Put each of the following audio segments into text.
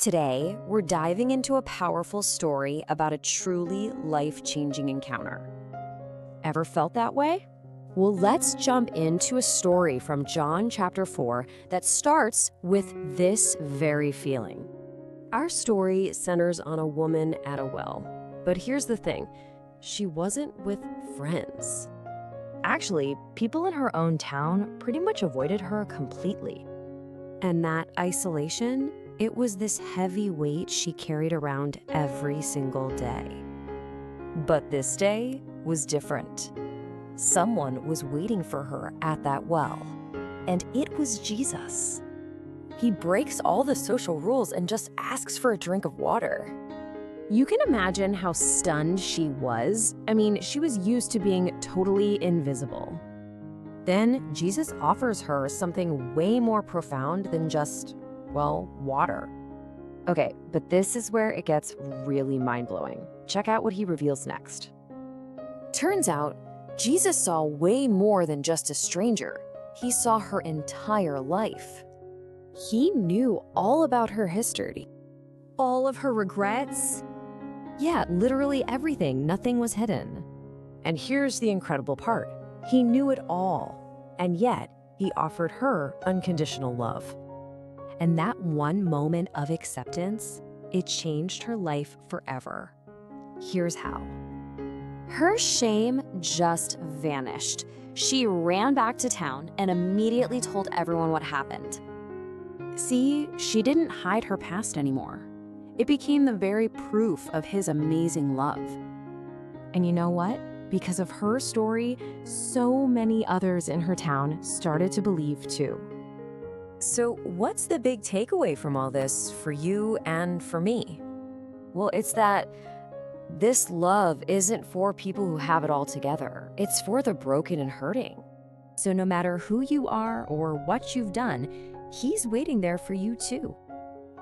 Today, we're diving into a powerful story about a truly life-changing encounter. Ever felt that way? Well, let's jump into a story from John chapter 4 that starts with this very feeling. Our story centers on a woman at a well. But here's the thing, she wasn't with friends. Actually, people in her own town pretty much avoided her completely. And that isolation, it was this heavy weight she carried around every single day. But this day was different. Someone was waiting for her at that well, and it was Jesus. He breaks all the social rules and just asks for a drink of water. You can imagine how stunned she was. I mean, she was used to being totally invisible. Then Jesus offers her something way more profound than just, well, water. Okay, but this is where it gets really mind-blowing. Check out what he reveals next. Turns out, Jesus saw way more than just a stranger. He saw her entire life. He knew all about her history, all of her regrets. Yeah, literally everything. Nothing was hidden. And here's the incredible part. He knew it all, and yet he offered her unconditional love. And that one moment of acceptance, it changed her life forever. Here's how. Her shame just vanished. She ran back to town and immediately told everyone what happened. See, she didn't hide her past anymore. It became the very proof of his amazing love. And you know what? Because of her story, so many others in her town started to believe too. So what's the big takeaway from all this for you and for me? Well, it's that this love isn't for people who have it all together. It's for the broken and hurting. So no matter who you are or what you've done, he's waiting there for you too.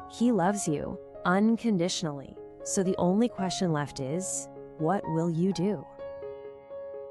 He loves you unconditionally. So the only question left is, what will you do?